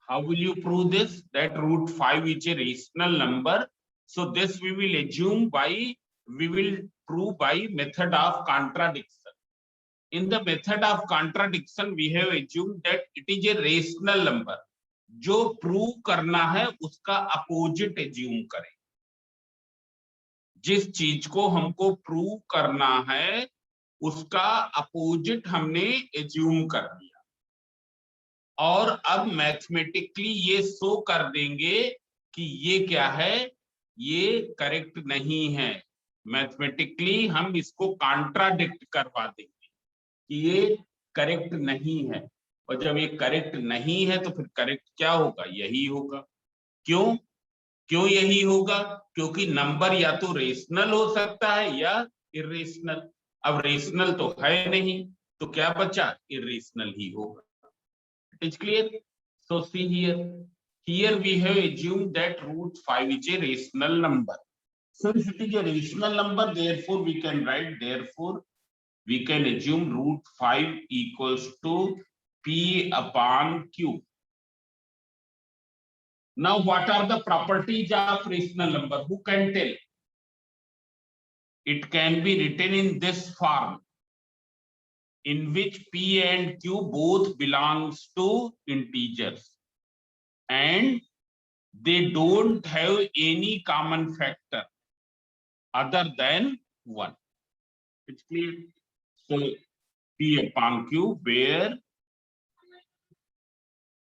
How will you prove this? That root 5 is a rational number. So this we will assume by, we will prove by method of contradiction. In the method of contradiction, we have assumed that it is a rational number. जो prove करना है उसका opposite assume करें. जिस चीज को हमको prove करना है उसका अपोजिट हमने एज्यूम कर दिया, और अब मैथमेटिकली ये शो कर देंगे कि ये क्या है, ये करेक्ट नहीं है. मैथमेटिकली हम इसको कॉन्ट्राडिक्ट करवा देंगे कि ये करेक्ट नहीं है, और जब ये करेक्ट नहीं है तो फिर करेक्ट क्या होगा, यही होगा. क्यों क्यों यही होगा? क्योंकि नंबर या तो रेशनल हो सकता है या इरेशनल. अब रेशनल तो है नहीं, तो क्या बचा, इरेशनल ही होगा. It is clear? So see here. Here we have assumed that root 5 is a rational number. So if it is a rational number, therefore we can write, therefore we can assume root 5 equals to P upon Q. Now what are the properties of rational number? Who can tell? It can be written in this form, in which P and Q both belongs to integers and they don't have any common factor other than 1. It's clear? So P upon Q, where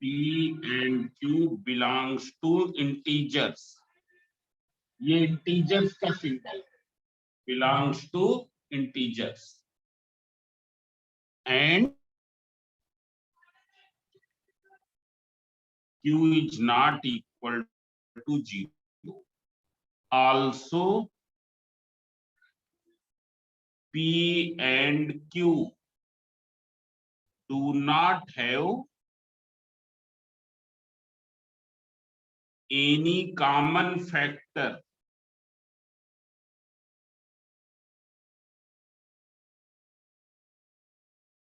P and Q belongs to integers. ये integers का symbol belongs to integers. And Q is not equal to 0. Also, P and Q do not have any common factor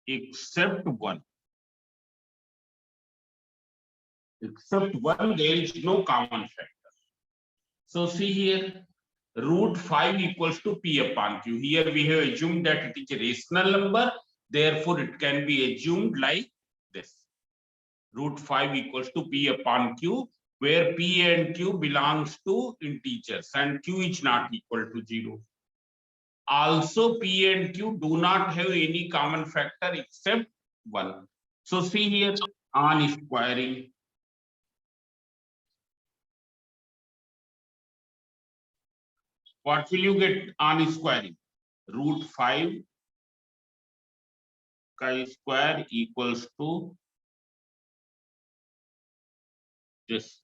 except 1. Except 1, there is no common factor. So see here, root 5 equals to P upon Q. Here we have assumed that it is a rational number, therefore it can be assumed like this. Root 5 equals to P upon Q, where P and Q belongs to integers and Q is not equal to 0. Also, P and Q do not have any common factor except 1. So see here, on squaring, what will you get on squaring? Root 5 ka square equals to this.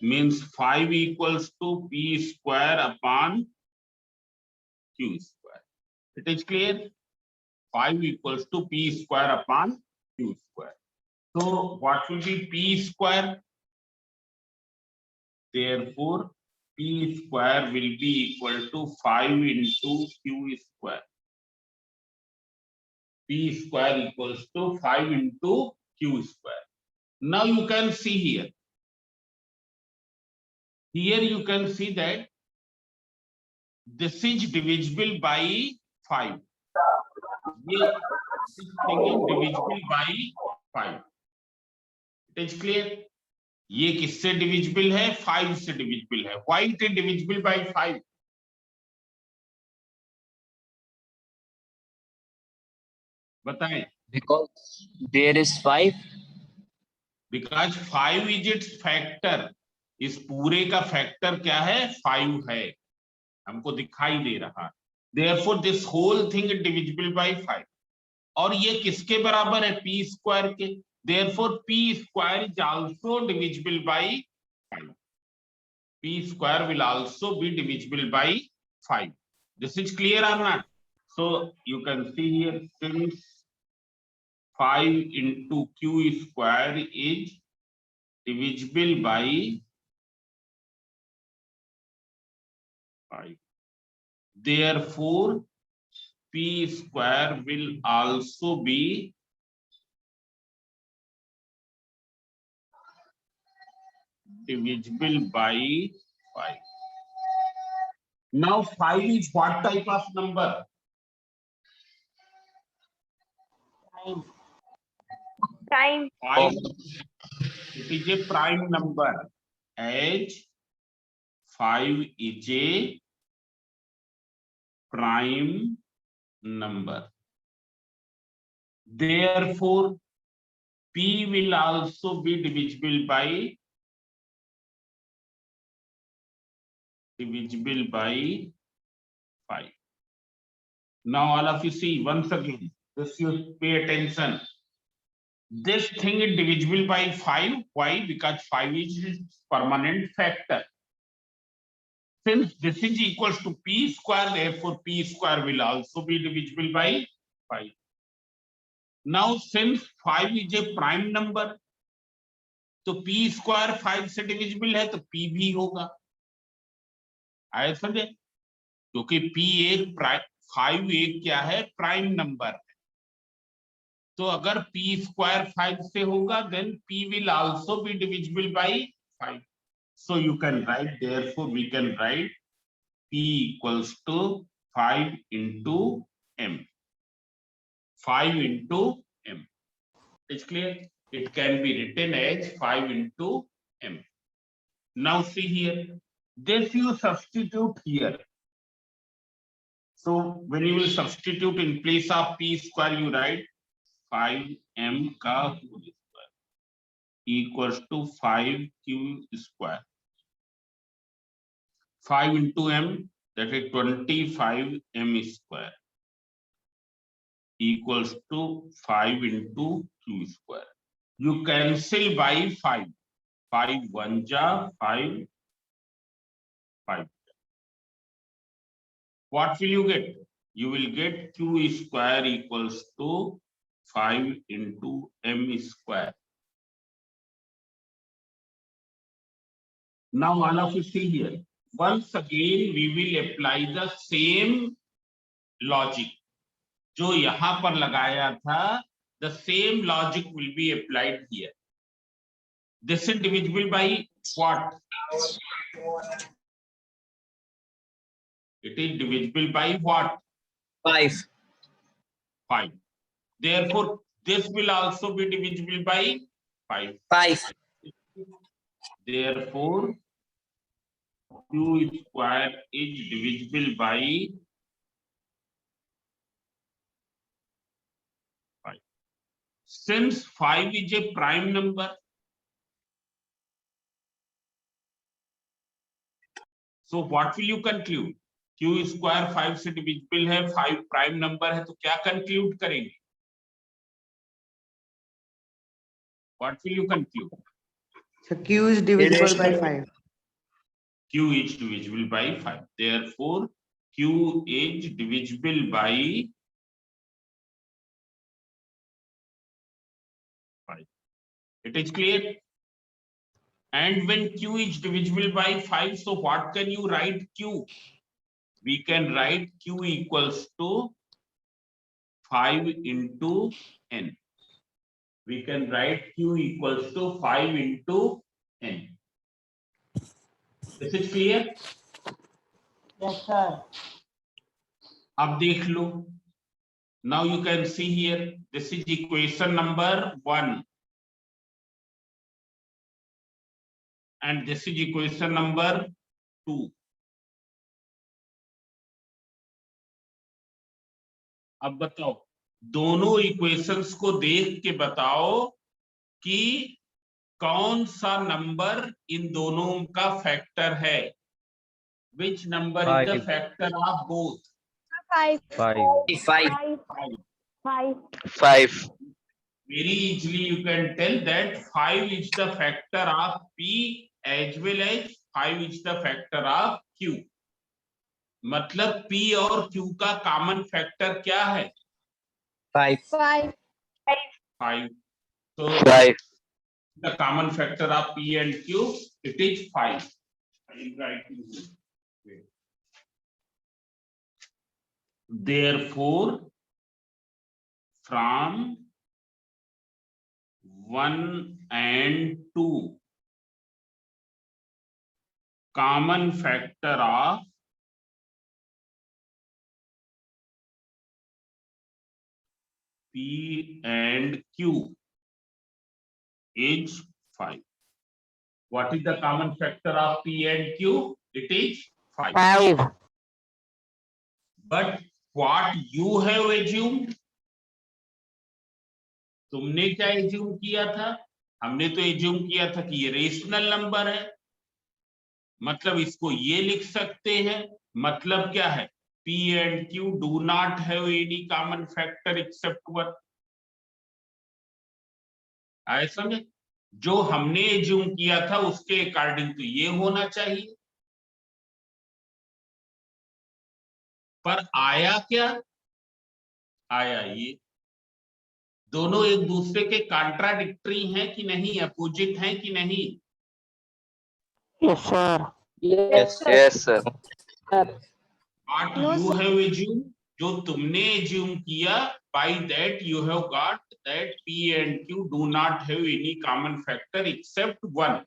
Means 5 equals to P square upon Q square. It is clear? 5 equals to P square upon Q square. So what will be P square? Therefore, P square will be equal to 5 into Q square. P square equals to 5 into Q square. Now you can see here. Here you can see that this is divisible by 5. This thing is divisible by 5. It is clear? ये किससे divisible है? 5 से divisible है. Why it is divisible by 5? बताएं. Because there is 5. Because 5 is its factor. इस पूरे का factor क्या है? 5 है, हमको दिखाई दे रहा. Therefore this whole thing is divisible by 5. और ये किसके बराबर है? P square के. Therefore P square is also divisible by 5. P square will also be divisible by 5. This is clear or not? So you can see here, since 5 into Q square is divisible by 5. Therefore, P square will also be divisible by 5. Now 5 is what type of number? Prime. 5, it is a prime number, as 5 is a prime number. Therefore, P will also be divisible by 5. Now all of you see once again, this you pay attention. This thing is divisible by 5. Why? Because 5 is its permanent factor. Since this is equals to P square, therefore P square will also be divisible by 5. Now since 5 is a prime number, तो P square 5 से divisible है तो P भी होगा. आया समझे? क्योंकि P एक प्राइम 5 एक क्या है? प्राइम नंबर है. तो अगर P square 5 से होगा, then P will also be divisible by 5. So you can write, therefore we can write P equals to 5 into M. 5 into M. It's clear? It can be written as 5 into M. Now see here, this you substitute here. So when you will substitute in place of P square, you write 5M का whole square equals to 5Q square. 5 into M, that is 25M square equals to 5 into Q square. You cancel by 5. 5 1 ja 5. 5. What will you get? You will get Q square equals to 5 into M square. Now all of you see here. Once again we will apply the same logic. जो यहां पर लगाया था, the same logic will be applied here. This is divisible by what? It is divisible by what? 5. 5. Therefore, this will also be divisible by 5. 5. Therefore, Q square is divisible by 5. Since 5 is a prime number, so what will you conclude? Q square 5 से divisible है, 5 prime number है, तो क्या conclude करेंगे? What will you conclude? So Q is divisible by 5. Q is divisible by 5. Therefore, Q is divisible by 5. It is clear? And when Q is divisible by 5, so what can you write Q? We can write Q equals to 5 into N. We can write Q equals to 5 into N. This is clear? Yes, sir. अब देख लो. Now you can see here, this is equation number 1. And this is equation number 2. अब बताओ, दोनों equations को देख के बताओ कि कौन सा नंबर इन दोनों का फैक्टर है. Which number is the factor of both? 5. 5. 5. Very easily you can tell that 5 is the factor of P as well as 5 is the factor of Q. मतलब P और Q का common factor क्या है? 5. 5. 5. So 5. the common factor of P and Q, it is 5. I will write it. Therefore, from 1 and 2, common factor of P and Q is 5. What is the common factor of P and Q? It is 5. 5. But what you have assumed? तुमने क्या assume किया था? हमने तो assume किया था कि ये रेशनल नंबर है, मतलब इसको ये लिख सकते हैं, मतलब क्या है? P and Q do not have any common factor except 1. आए समझ? जो हमने एज्यूम किया था उसके अकॉर्डिंग तो ये होना चाहिए, पर आया क्या? आया ये। दोनों एक दूसरे के कॉन्ट्राडिक्टरी हैं कि नहीं, अपोजिट हैं कि नहीं? Yes, sir. Yes, sir. Yes, sir. What No, you sir. have assumed, जो तुमने एज्यूम किया, by that you have got that P and Q do not have any common factor except 1.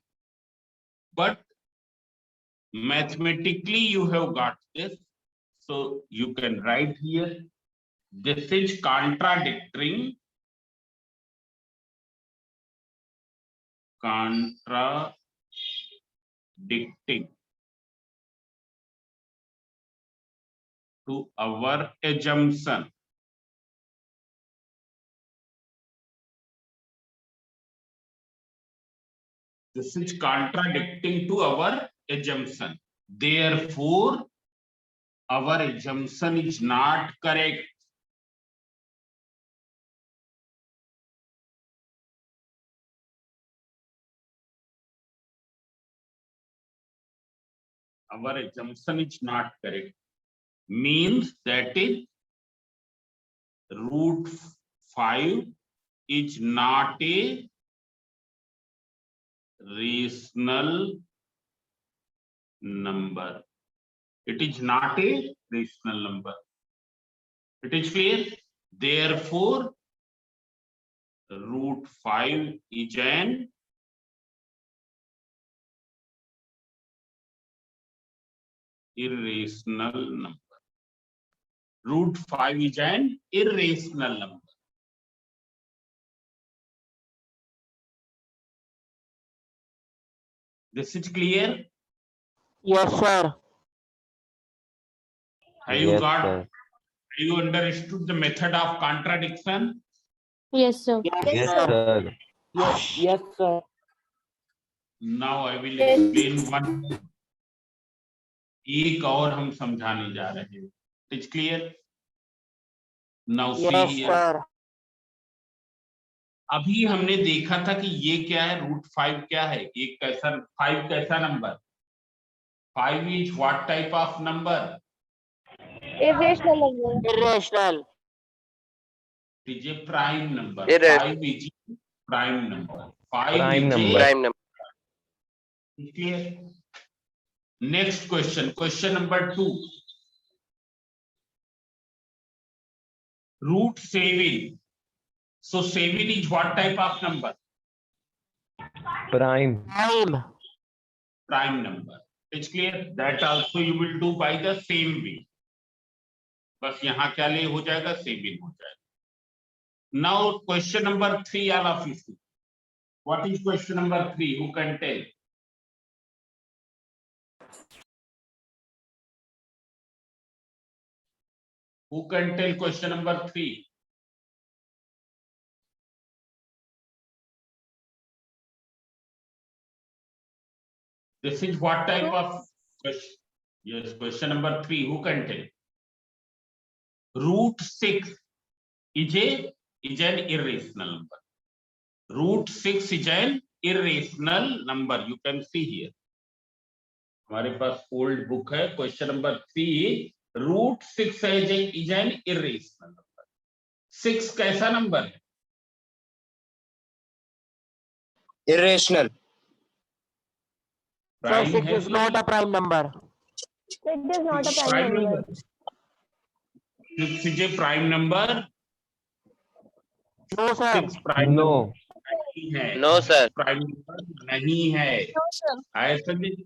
But mathematically you have got this, so you can write here, this is contradicting to our assumption. This is contradicting to our assumption. Therefore, our assumption is not correct. Our assumption is not correct. Means that is root 5 is not a rational number. It is not a rational number. It is clear? Therefore, root 5 is an irrational number. Root 5 is an irrational number. This is clear? Yes, sir. Have you Yes, got? sir. Have you understood the method of contradiction? Yes, sir. Yes, sir. Yes, sir. Now I will Yes. explain one. एक और हम समझाने जा रहे हैं. It's clear? Now see Yes, here. sir. अभी हमने देखा था कि ये क्या है, रूट 5 क्या है, एक कैसा 5 कैसा number? 5 is what type of number? Irrational number. Irrational. It is a prime number. Irrational. 5 is prime number. 5 Prime is number. Prime number. clear? Next question, question number 2. Root 7. So 7 is what type of number? Prime. Prime. Prime number. It's clear? That also you will do by the same way. बस यहाँ क्या ले हो जाएगा, 7 हो जाएगा. Now question number 3, all of you see. What is question number 3? Who can tell? Who can tell question number 3? This is what type of question? Yes, question number 3. Who can tell? Root 6 is an irrational number. Root 6 is an irrational number. You can see here. हमारे पास old book है. Question number 3. Root 6 is an irrational number. 6 कैसा number है? Irrational. Sir, Prime 6 है is not a prime number. It is not a Prime prime number. number. 6 is a prime number. No, sir. 6 prime No. नहीं है. No, sir. Prime number नहीं है. No, sir. ऐसा नहीं.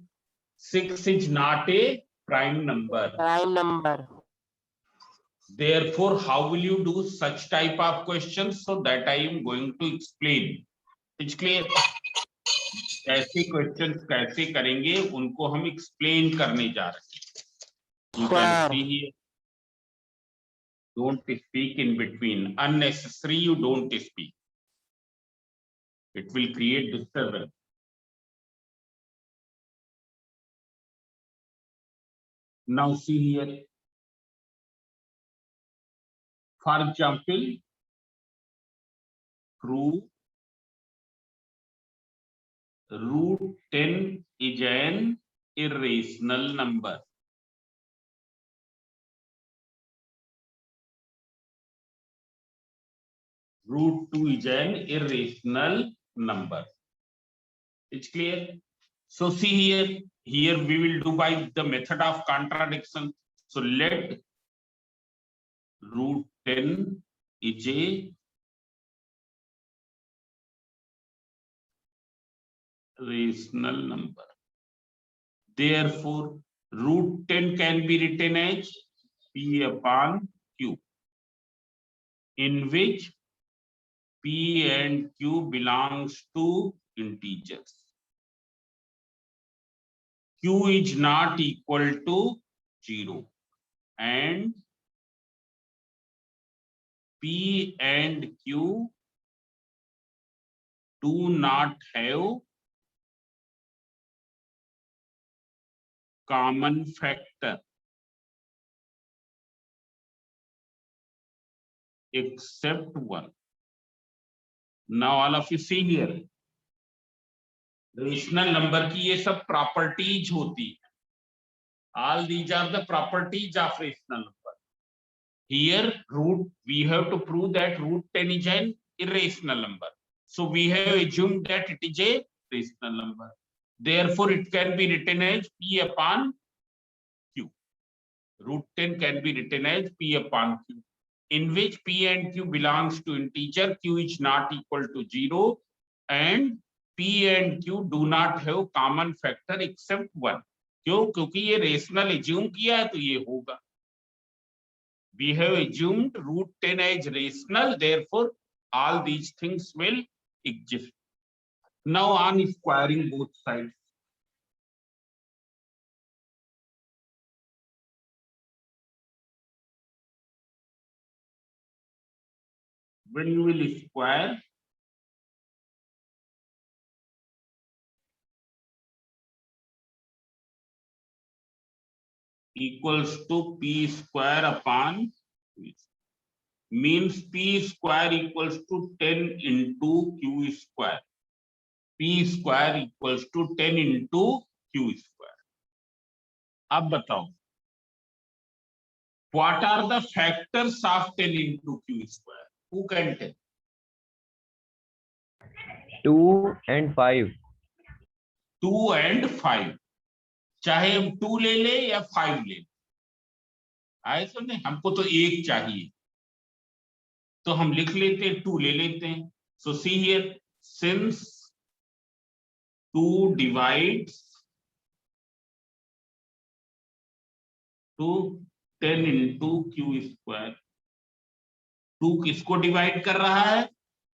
6 is not a prime number. Prime number. Therefore, how will you do such type of questions? So that I am going to explain. It's clear? ऐसे questions कैसे करेंगे उनको हम explain करने जा रहे हैं. You can Sir. see here. Don't speak in between. Unnecessary, you don't speak. It will create disturbance. Now see here. For example, prove root 10 is an irrational number. Root 2 is an irrational number. It's clear? So see here we will do by the method of contradiction. So let root 10 is a rational number. Therefore, root 10 can be written as P upon Q, in which P and Q belongs to integers. Q is not equal to 0 and P and Q do not have common factor except 1. Now all of you see here. Rational number की ये सब properties होती है. All these are the properties of rational number. Here we have to prove that root 10 is an irrational number. So we have assumed that it is a rational number. Therefore, it can be written as P upon Q. Root 10 can be written as P upon Q, in which P and Q belongs to integer. Q is not equal to 0 and P and Q do not have common factor except 1. क्यों? क्योंकि ये rational assume किया है तो ये होगा. We have assumed root 10 as rational, therefore all these things will exist. Now on squaring both sides. When you will square, equals to P square upon Q. Means P square equals to 10 into Q square. P square equals to 10 into Q square. अब बताओ, what are the factors of 10 into Q square? Who can tell? 2 and 5. 2 and 5. चाहे हम 2 ले ले या 5 ले ले, आए तो नहीं, हमको तो 1 चाहिए तो हम लिख लेते हैं 2 ले लेते हैं. So see here, since 2 divides to 10 into Q square, 2 किसको डिवाइड कर रहा है?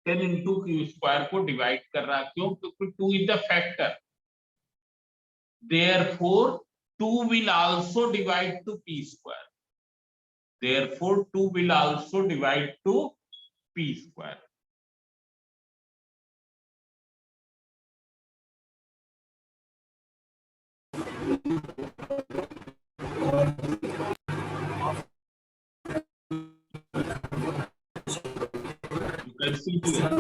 10 into Q square को डिवाइड कर रहा है. क्यों? क्योंकि 2 is the factor. Therefore 2 will also divide to P square. Therefore 2 will also divide to P square. You can see here.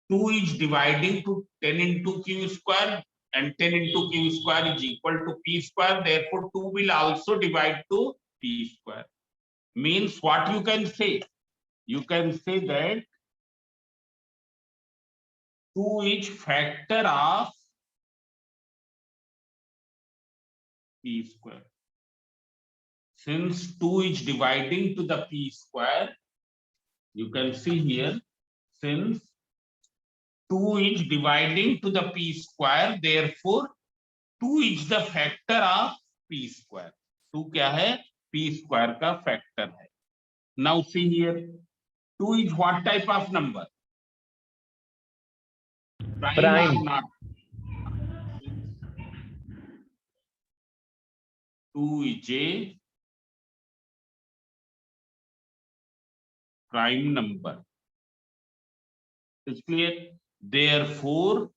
2 is dividing to 10 into Q square and 10 into Q square is equal to P square. Therefore 2 will also divide to P square. Means what you can say? You can say that 2 is factor of P square. Since 2 is dividing to the P square, you can see here, since 2 is dividing to the p square, therefore 2 is the factor of p square. 2 क्या है? p square का factor है. Now see here, 2 is what type of number? Prime. Or not? 2 is a prime number. It's clear? Therefore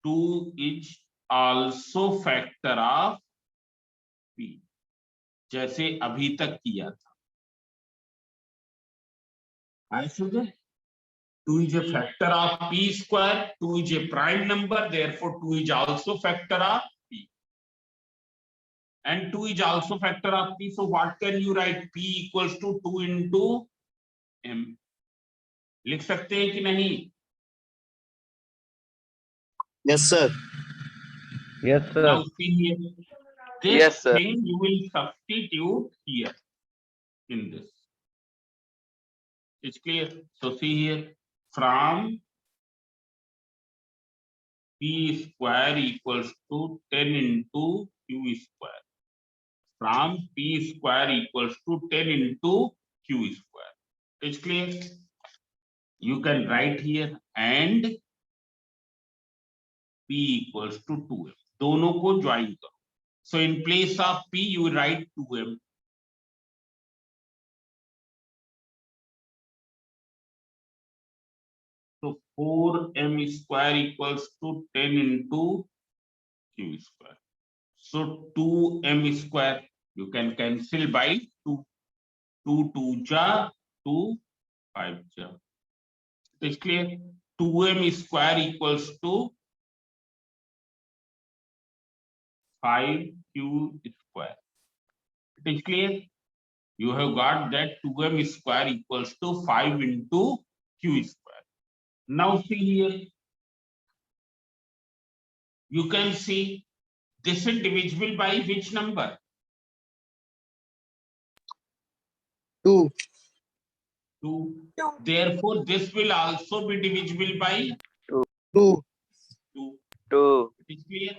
2 is also factor of p, जैसे अभी तक किया था. I should 2 is a factor of p square, 2 is a prime number, therefore 2 is also factor of p. And 2 is also factor of p, so what can you write? p equals to 2 into m. लिख सकते हैं कि नहीं? Yes, sir. Yes, sir. Now see here, this Yes, sir. thing you will substitute here in this. It's clear? So see here, from p square equals to 10 into q square. From p square equals to 10 into q square. It's clear? You can write here and p equals to 2m. दोनों को join करो. So in place of p you write 2m. So 4m square equals to 10 into q square. So 2m square you can cancel by 2. 2 2 ja 2 5 ja. It's clear? 2m square equals to 5q square. It is clear? You have got that 2m square equals to 5 into q square. Now see here. You can see this is divisible by which number? 2. 2. Therefore, this will also be divisible by 2. 2. 2. It is clear?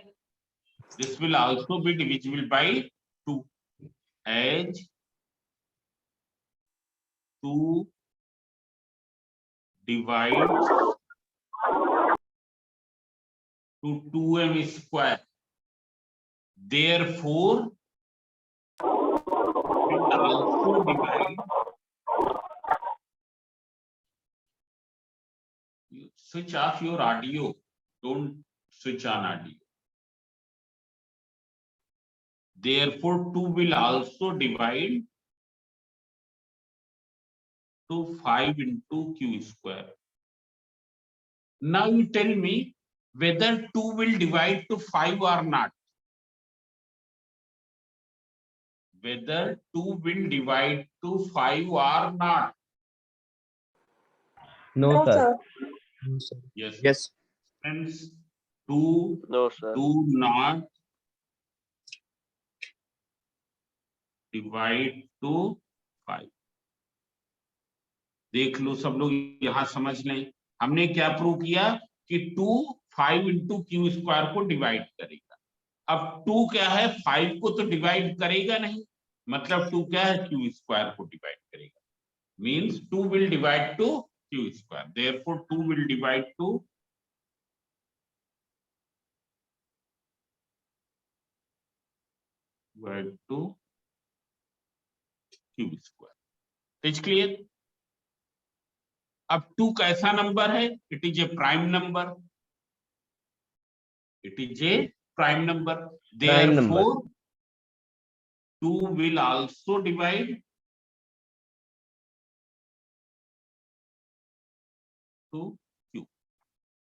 This will also be divisible by 2, as 2 divides to 2m square. Therefore, it also divides. You switch off your audio. Don't switch on audio. Therefore, 2 will also divide to 5 into q square. Now you tell me whether 2 will divide to 5 or not. Whether 2 will divide to 5 or not. No, sir. Yes. Yes. Friends, 2 No, sir. do not divide to 5. देख लो सब लोग यहां समझ लें. हमने क्या prove किया कि 2 5 into q square को डिवाइड करेगा. अब 2 क्या है? 5 को तो डिवाइड करेगा नहीं, मतलब 2 क्या है? q square को डिवाइड करेगा. Means 2 will divide to q square. Therefore 2 will divide to q square. Is clear? अब 2 कैसा नंबर है? It is a prime number. It is a prime number. Prime number. Therefore, 2 will also divide to q.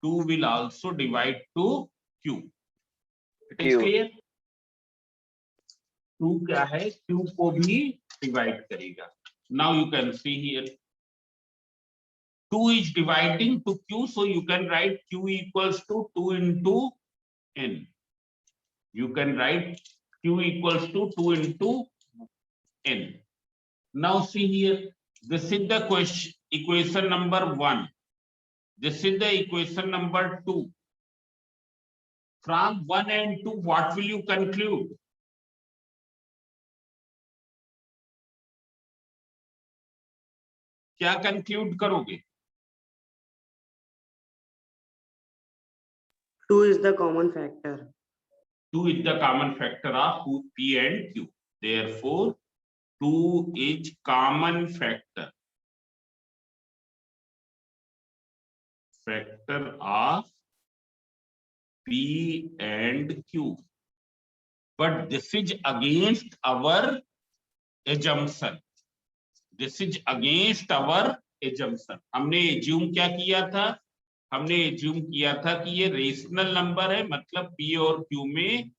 2 will also divide to q. It is Q. clear? 2 क्या है? q को भी divide करेगा. Now you can see here. 2 is dividing to q, so you can write q equals to 2 into n. You can write q equals to 2 into n. Now see here, this is the question, equation number 1. This is the equation number 2. From 1 and 2, what will you conclude? क्या conclude करोगे? 2 is the common factor. 2 is the common factor of P and Q. Therefore, 2 is common factor. Factor of P and Q. But this is against our assumption. This is against our assumption. हमने assume क्या किया था? हमने assume किया था कि ये rational number है, मतलब P और Q में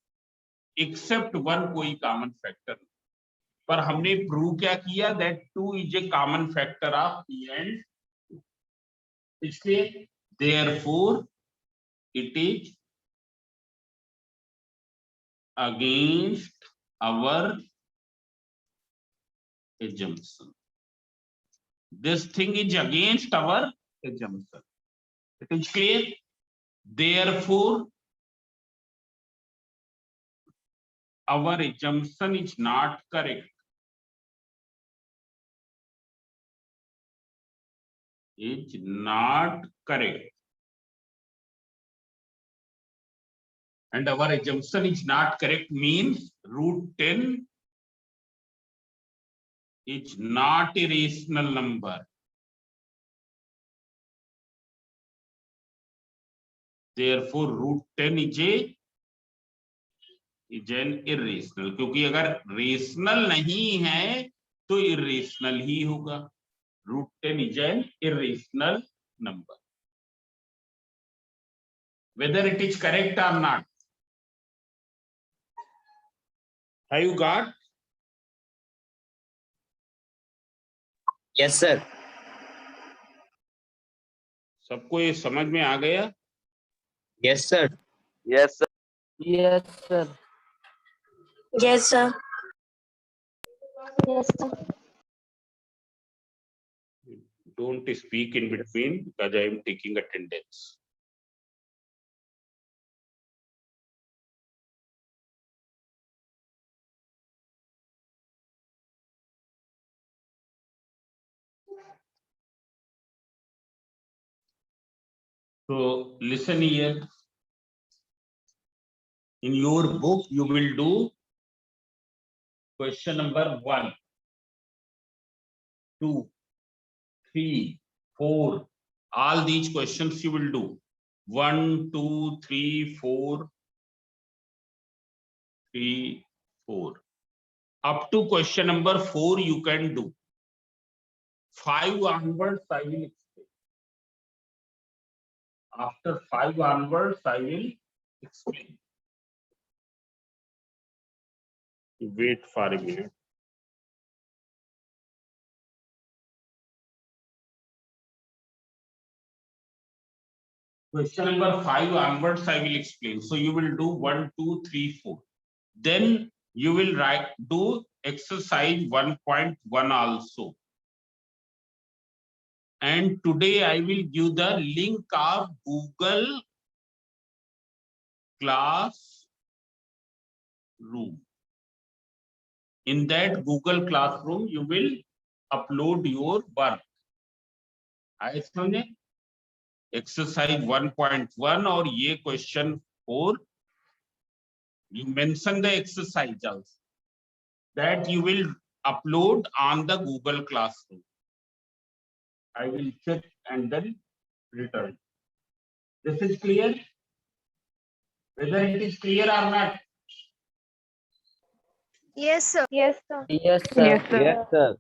except 1 कोई कॉमन फैक्टर नहीं। पर हमने प्रूव क्या किया? that 2 is a common factor of P and Q. इसलिए therefore it is against our assumption. This thing is against our assumption. It is clear? Therefore, our assumption is not correct. Is not correct. And our assumption is not correct means root 10 is not a rational number. Therefore, root 10 is an irrational. क्योंकि अगर rational नहीं है तो irrational ही होगा. Root 10 is an irrational number. Whether it is correct or not. Have you got? Yes, sir. सबको ये समझ में आ गया? Yes, sir. Yes, sir. Yes, sir. Yes, sir. Yes, sir. Don't speak in between because I am taking attendance. So listen here. In your book, you will do question number 1, 2, 3, 4. All these questions you will do. 1, 2, 3, 4, 3, 4. Up to question number 4 you can do. 5 onwards I will explain. After 5 onwards I will explain. Wait for a minute. Question number 5 onwards I will explain. So you will do 1, 2, 3, 4. Then you will do exercise 1.1 also. And today I will give the link of Google Classroom. In that Google Classroom, you will upload your work. I समझे? Exercise 1.1 और ये question 4. You mention the exercise also that you will upload on the Google Classroom. I will check and then return. This is clear? Whether it is clear or not? Yes, sir. Yes, sir. Yes, sir. Yes, sir.